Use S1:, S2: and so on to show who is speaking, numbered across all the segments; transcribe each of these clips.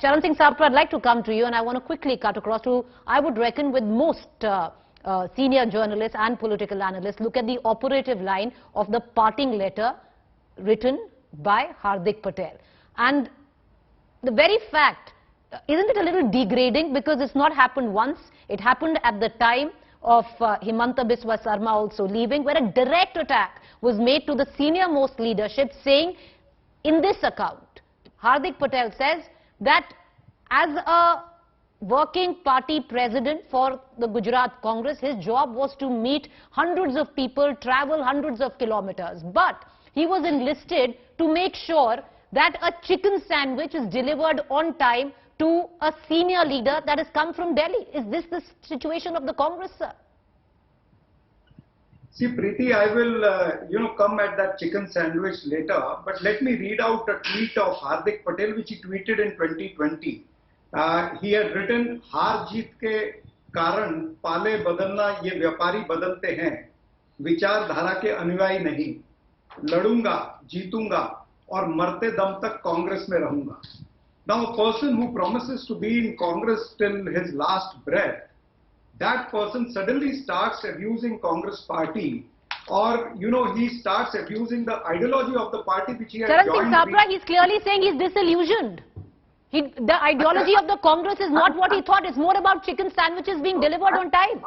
S1: Charan Singh Sapra, I'd like to come to you, and I want to quickly cut across to, I would reckon, with most senior journalists and political analysts, look at the operative line of the parting letter written by Hardik Patel. And the very fact, isn't it a little degrading, because it's not happened once, it happened at the time of Himanta Biswa Sarma also leaving, where a direct attack was made to the senior most leadership, saying, in this account, Hardik Patel says that as a working party president for the Gujarat Congress, his job was to meet hundreds of people, travel hundreds of kilometers. But he was enlisted to make sure that a chicken sandwich is delivered on time to a senior leader that has come from Delhi. Is this the situation of the Congress, sir?
S2: See, Preeti, I will, come at that chicken sandwich later, but let me read out a tweet of Hardik Patel, which he tweeted in 2020. He had written, हार जीत के कारण पाले बदलना ये व्यापारी बदलते हैं, विचारधारा के अनुयायी नहीं, लड़ूंगा, जीतूंगा और मरते दम तक कांग्रेस में रहूंगा. Now, a person who promises to be in Congress till his last breath, that person suddenly starts abusing Congress party, or he starts abusing the ideology of the party which he has joined.
S1: Charan Singh Sapra, he's clearly saying he's disillusioned. The ideology of the Congress is not what he thought. It's more about chicken sandwiches being delivered on time.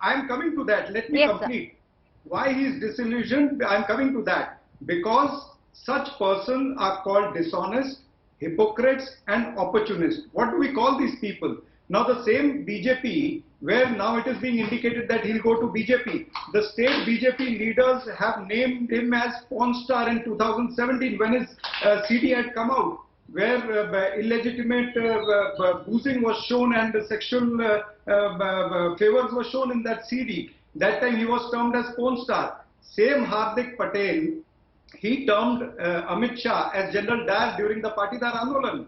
S2: I'm coming to that. Let me complete. Sir. Why he is disillusioned? I'm coming to that. Because such persons are called dishonest, hypocrites and opportunists. What do we call these people? Now the same BJP, where now it is being indicated that he'll go to BJP. The state BJP leaders have named him as porn star in 2017 when his CD had come out, where illegitimate boozing was shown and sexual favors were shown in that CD. That time he was termed as porn star. Same Hardik Patel, he termed Amit Shah as General Dayal during the Patidar Andolan.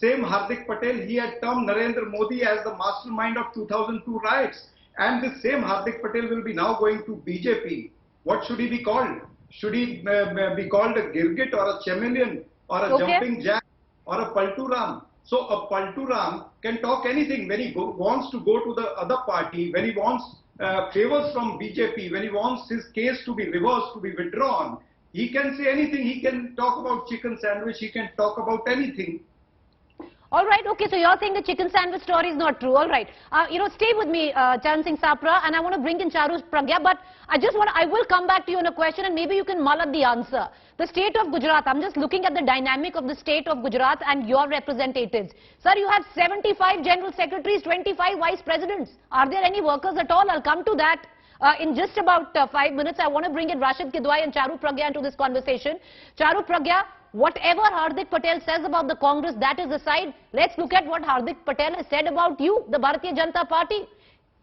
S2: Same Hardik Patel, he had termed Narendra Modi as the mastermind of 2002 riots. And the same Hardik Patel will be now going to BJP. What should he be called? Should he be called a Girgit or a chameleon or a jumping jack or a Palturam? So a Palturam can talk anything when he wants to go to the other party, when he wants favors from BJP, when he wants his case to be reversed, to be withdrawn. He can say anything. He can talk about chicken sandwich. He can talk about anything.
S1: All right. Okay. So you're saying the chicken sandwich story is not true. All right. Stay with me, Charan Singh Sapra, and I want to bring in Charu's Pragya. But I will come back to you on a question, and maybe you can mull at the answer. The state of Gujarat. I'm just looking at the dynamic of the state of Gujarat and your representatives. Sir, you have 75 general secretaries, 25 vice presidents. Are there any workers at all? I'll come to that. In just about 5 minutes, I want to bring in Rashid, Kidwai and Charu Pragya into this conversation. Charu Pragya, whatever Hardik Patel says about the Congress, that is aside, let's look at what Hardik Patel has said about you, the Bharatiya Janata Party.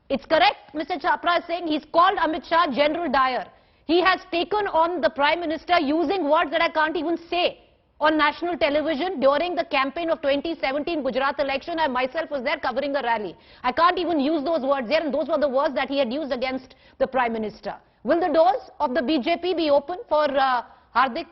S1: It's correct, Mr. Sapra is saying he's called Amit Shah General Dyer. He has taken on the Prime Minister using words that I can't even say on national television during the campaign of 2017 Gujarat election. I myself was there covering a rally. I can't even use those words there, and those were the words that he had used against the Prime Minister. Will the doors of the BJP be open for Hardik?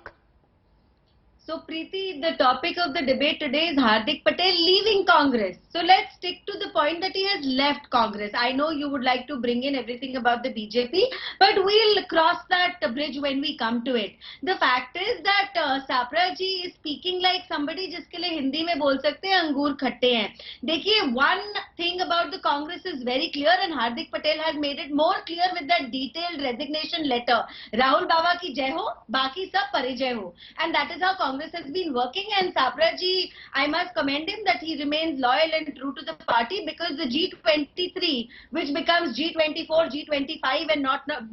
S3: So Preeti, the topic of the debate today is Hardik Patel leaving Congress. So let's stick to the point that he has left Congress. I know you would like to bring in everything about the BJP, but we'll cross that bridge when we come to it. The fact is that Sapra ji is speaking like somebody jiske liye Hindi mein bol sakte hain, angoor khatte hain. Dekhiye, one thing about the Congress is very clear, and Hardik Patel has made it more clear with that detailed resignation letter. Rahul Baba ki jai ho, baki sab parijay ho. And that is how Congress has been working, and Sapra ji, I must commend him that he remains loyal and true to the party, because the G23, which becomes G24, G25 and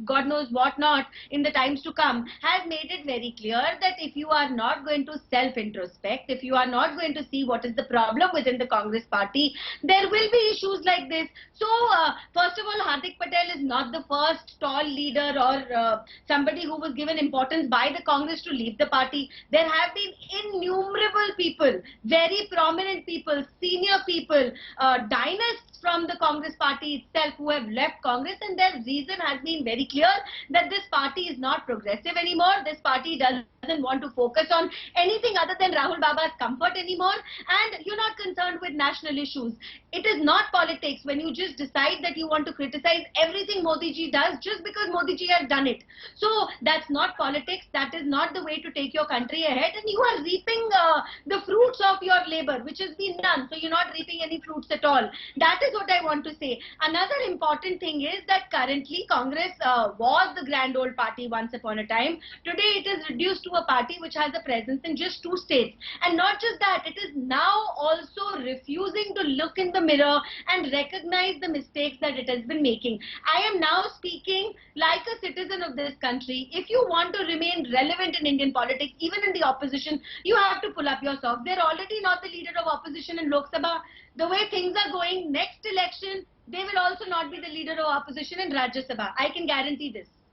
S3: God knows what not in the times to come, has made it very clear that if you are not going to self-introspect, if you are not going to see what is the problem within the Congress party, there will be issues like this. So, first of all, Hardik Patel is not the first tall leader or somebody who was given importance by the Congress to leave the party. There have been innumerable people, very prominent people, senior people, dynasts from the Congress party itself who have left Congress, and their reason has been very clear that this party is not progressive anymore. This party does doesn't want to focus on anything other than Rahul Baba's comfort anymore, and you're not concerned with national issues. It is not politics when you just decide that you want to criticize everything Modi ji does just because Modi ji has done it. So that's not politics. That is not the way to take your country ahead, and you are reaping the fruits of your labor, which has been done. So you're not reaping any fruits at all. That is what I want to say. Another important thing is that currently Congress was the grand old party once upon a time. Today it is reduced to a party which has a presence in just 2 states. And not just that, it is now also refusing to look in the mirror and recognize the mistakes that it has been making. I am now speaking like a citizen of this country. If you want to remain relevant in Indian politics, even in the opposition, you have to pull up your socks. They're already not the leader of opposition in Lok Sabha. The way things are going, next election, they will also not be the leader of opposition in Rajya Sabha. I can guarantee this.